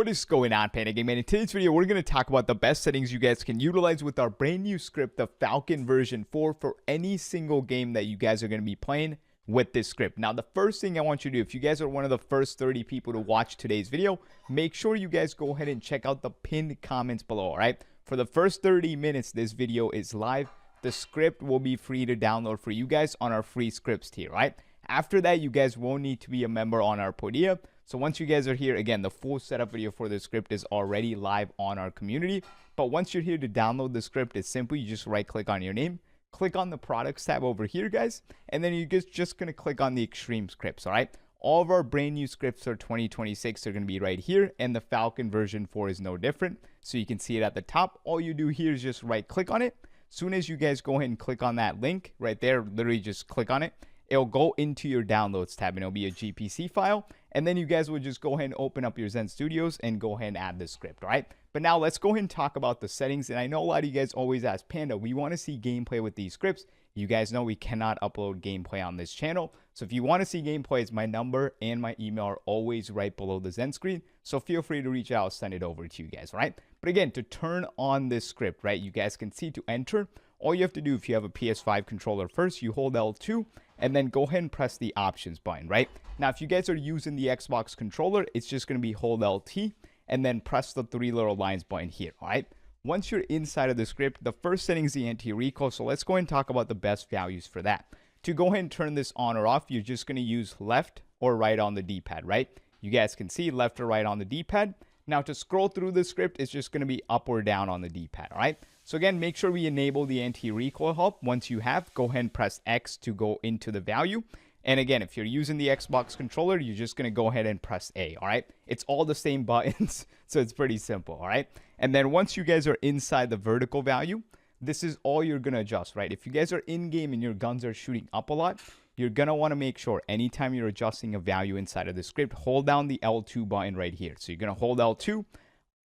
What is going on, Panda Gang Man? In today's video, we're going to talk about the best settings you guys can utilize with our brand new script, the Falcon version 4, for any single game that you guys are going to be playing with this script. Now, the first thing I want you to do, if you guys are one of the first 30 people to watch today's video, make sure you guys go ahead and check out the pinned comments below, all right? For the first 30 minutes, this video is live. The script will be free to download for you guys on our free scripts tier, right? After that, you guys won't need to be a member on our Podia. So once you guys are here, again, the full setup video for the script is already live on our community. But once you're here to download the script, it's simple. You just right click on your name, click on the products tab over here, guys. And then you're just going to click on the extreme scripts, all right? All of our brand new scripts for 2026 are going to be right here. And the Falcon version 4 is no different. So you can see it at the top. All you do here is just right click on it. Soon as you guys go ahead and click on that link right there, literally just click on it. It'll go into your downloads tab and it'll be a GPC file. And then you guys will just go ahead and open up your Zen Studios and go ahead and add the script, all right? But now let's go ahead and talk about the settings. And I know a lot of you guys always ask, Panda, we want to see gameplay with these scripts. You guys know we cannot upload gameplay on this channel. So if you want to see gameplays, my number and my email are always right below the Zen screen. So feel free to reach out, I'll send it over to you guys, all right? But again, to turn on this script, right, you guys can see to enter, all you have to do if you have a PS5 controller first, you hold L2 and then go ahead and press the options button, right? Now, if you guys are using the Xbox controller, it's just going to be hold LT and then press the three little lines button here, all right? Once you're inside of the script, the first setting is the anti-recoil. So let's go ahead and talk about the best values for that. To go ahead and turn this on or off, you're just going to use left or right on the D-pad, right? You guys can see left or right on the D-pad. Now, to scroll through the script, it's just going to be up or down on the D-pad, all right? So again, make sure we enable the anti-recoil help. Once you have, go ahead and press X to go into the value. And again, if you're using the Xbox controller, you're just going to go ahead and press A, all right? It's all the same buttons, so it's pretty simple, all right? And then once you guys are inside the vertical value, this is all you're going to adjust, right? If you guys are in-game and your guns are shooting up a lot, you're going to want to make sure anytime you're adjusting a value inside of the script, hold down the L2 button right here. So you're going to hold L2.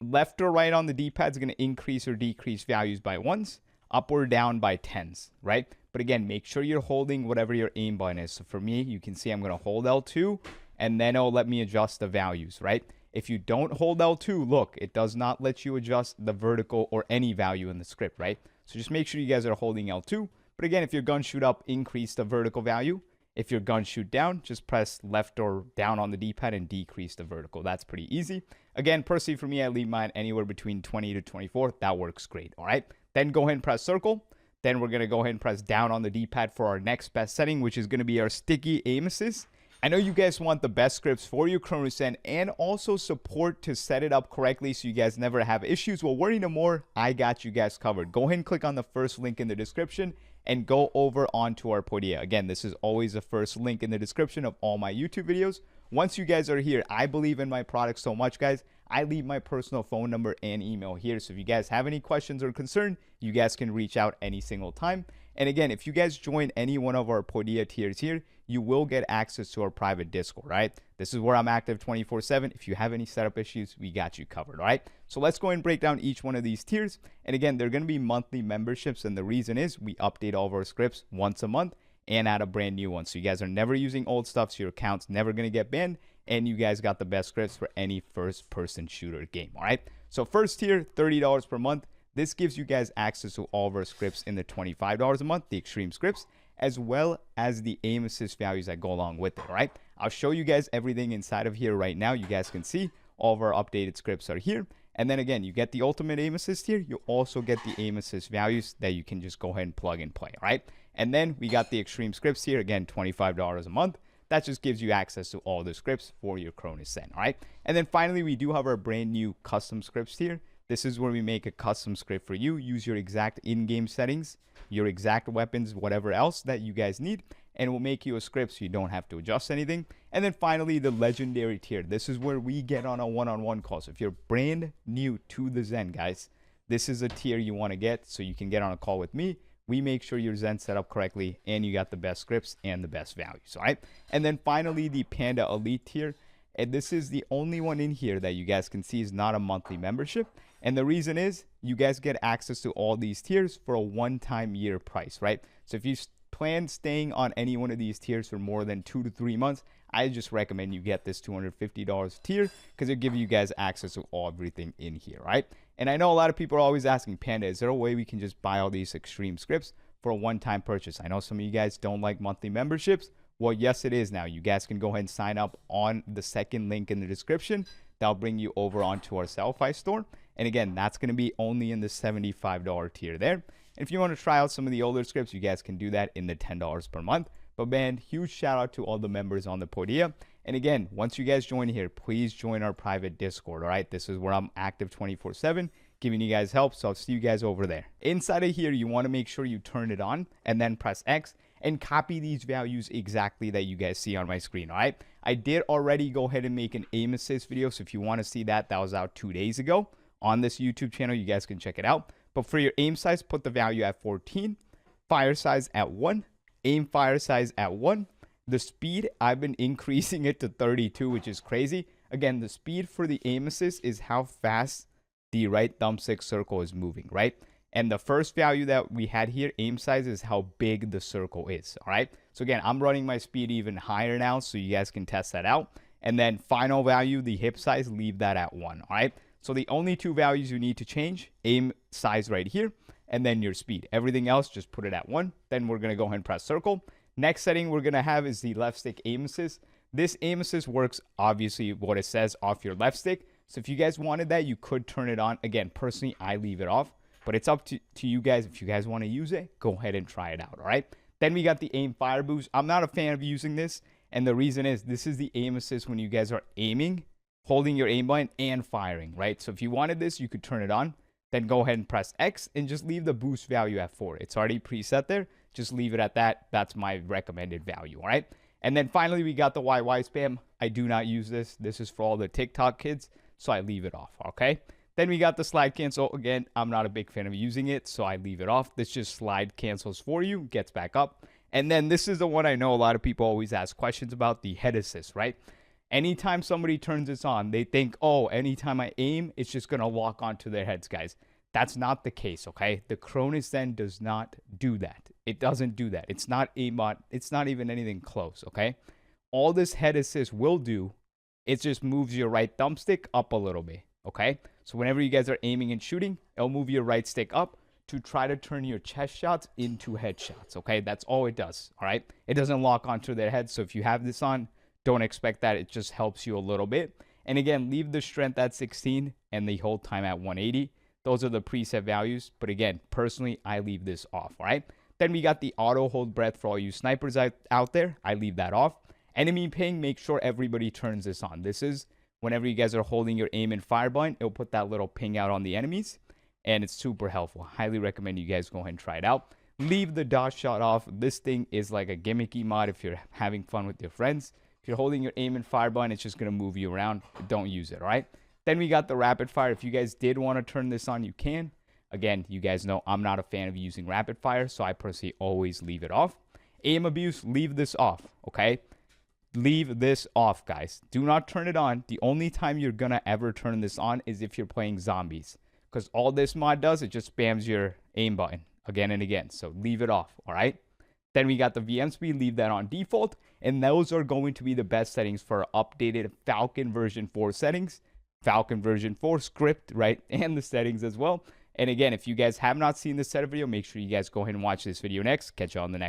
Left or right on the D-pad is going to increase or decrease values by ones, up or down by tens, right? But again, make sure you're holding whatever your aim button is. So for me, you can see I'm going to hold L2 and then it'll let me adjust the values, right? If you don't hold L2, look, it does not let you adjust the vertical or any value in the script, right? So just make sure you guys are holding L2. But again, if your gun shoot up, increase the vertical value. If your gun shoot down, just press left or down on the D-pad and decrease the vertical. That's pretty easy. Again, personally for me, I leave mine anywhere between 20 to 24. That works great, all right? Then go ahead and press circle. Then we're going to go ahead and press down on the D-pad for our next best setting, which is going to be our sticky aim assist. I know you guys want the best scripts for your Cronus and also support to set it up correctly so you guys never have issues. Well, worry no more. I got you guys covered. Go ahead and click on the first link in the description and go over onto our Podia. Again, this is always the first link in the description of all my YouTube videos. Once you guys are here, I believe in my product so much, guys. I leave my personal phone number and email here. So if you guys have any questions or concern, you guys can reach out any single time. And again, if you guys join any one of our Podia tiers here, you will get access to our private Discord, right? This is where I'm active 24/7. If you have any setup issues, we got you covered, all right? So let's go and break down each one of these tiers. And again, they're going to be monthly memberships. And the reason is we update all of our scripts once a month and add a brand new one. So you guys are never using old stuff, so your account's never going to get banned. And you guys got the best scripts for any first-person shooter game, all right? So first tier, $30 per month. This gives you guys access to all of our scripts in the $25 a month, the extreme scripts, as well as the aim assist values that go along with it, all right? I'll show you guys everything inside of here right now. You guys can see all of our updated scripts are here. And then again, you get the ultimate aim assist here. You also get the aim assist values that you can just go ahead and plug and play, all right? And then we got the extreme scripts here, again, $25 a month. That just gives you access to all the scripts for your Cronus Zen, all right? And then finally, we do have our brand new custom scripts here. This is where we make a custom script for you. Use your exact in-game settings, your exact weapons, whatever else that you guys need, and we'll make you a script so you don't have to adjust anything. And then finally, the legendary tier. This is where we get on a one-on-one call. So if you're brand new to the Zen, guys, this is a tier you want to get so you can get on a call with me. We make sure your Zen set up correctly and you got the best scripts and the best values, all right? And then finally, the Panda Elite tier. And this is the only one in here that you guys can see is not a monthly membership. And the reason is you guys get access to all these tiers for a one-time year price, right? So if you plan staying on any one of these tiers for more than 2 to 3 months, I just recommend you get this $250 tier because it'll give you guys access to everything in here, right? And I know a lot of people are always asking, Panda, is there a way we can just buy all these extreme scripts for a one-time purchase? I know some of you guys don't like monthly memberships. Well, yes, it is now. You guys can go ahead and sign up on the second link in the description. That'll bring you over onto our Sellfy store. And again, that's going to be only in the $75 tier there. And if you want to try out some of the older scripts, you guys can do that in the $10 per month. But man, huge shout out to all the members on the Podia. And again, once you guys join here, please join our private Discord, all right? This is where I'm active 24/7, giving you guys help. So I'll see you guys over there. Inside of here, you want to make sure you turn it on and then press X and copy these values exactly that you guys see on my screen, all right? I did already go ahead and make an aim assist video. So if you want to see that, that was out 2 days ago on this YouTube channel. You guys can check it out. But for your aim size, put the value at 14, fire size at 1, aim fire size at 1. The speed, I've been increasing it to 32, which is crazy. Again, the speed for the aim assist is how fast the right thumbstick circle is moving, right? And the first value that we had here, aim size, is how big the circle is, all right? So again, I'm running my speed even higher now, so you guys can test that out. And then final value, the hip size, leave that at 1, all right? So the only two values you need to change, aim size right here, and then your speed. Everything else, just put it at 1. Then we're going to go ahead and press circle. Next setting we're going to have is the left stick aim assist. This aim assist works, obviously, what it says off your left stick. So if you guys wanted that, you could turn it on. Again, personally, I leave it off. But it's up to you guys. If you guys want to use it, go ahead and try it out, all right? Then we got the aim fire boost. I'm not a fan of using this. And the reason is this is the aim assist when you guys are aiming, holding your aim button, and firing, right? So if you wanted this, you could turn it on. Then go ahead and press X and just leave the boost value at 4. It's already preset there. Just leave it at that. That's my recommended value, all right? And then finally, we got the YY spam. I do not use this. This is for all the TikTok kids, so I leave it off, okay? Then we got the slide cancel. Again, I'm not a big fan of using it, so I leave it off. This just slide cancels for you, gets back up. And then this is the one I know a lot of people always ask questions about, the head assist, right? Anytime somebody turns this on, they think, oh, anytime I aim, it's just going to lock onto their heads, guys. That's not the case, okay? The Cronus then does not do that. It doesn't do that. It's not aimbot. It's not even anything close, okay? All this head assist will do, it just moves your right thumbstick up a little bit, okay? So whenever you guys are aiming and shooting, it'll move your right stick up to try to turn your chest shots into headshots, okay? That's all it does, all right? It doesn't lock onto their head, so if you have this on, don't expect that. It just helps you a little bit. And again, leave the strength at 16 and the hold time at 180. Those are the preset values. But again, personally, I leave this off, all right? Then we got the auto hold breath for all you snipers out there. I leave that off. Enemy ping, make sure everybody turns this on. This is whenever you guys are holding your aim and fire button, it'll put that little ping out on the enemies. And it's super helpful. Highly recommend you guys go ahead and try it out. Leave the dot shot off. This thing is like a gimmicky mod if you're having fun with your friends. If you're holding your aim and fire button, it's just going to move you around. Don't use it, all right? Then we got the rapid fire. If you guys did want to turn this on, you can. Again, you guys know I'm not a fan of using rapid fire, so I personally always leave it off. Aim abuse, leave this off, okay? Leave this off, guys. Do not turn it on. The only time you're going to ever turn this on is if you're playing zombies. Because all this mod does, it just spams your aim button again and again. So leave it off, all right? Then we got the VM speed. Leave that on default. And those are going to be the best settings for updated Falcon version 4 settings. Falcon version 4 script, right? And the settings as well. And again, if you guys have not seen this setup video, make sure you guys go ahead and watch this video next. Catch you on the next.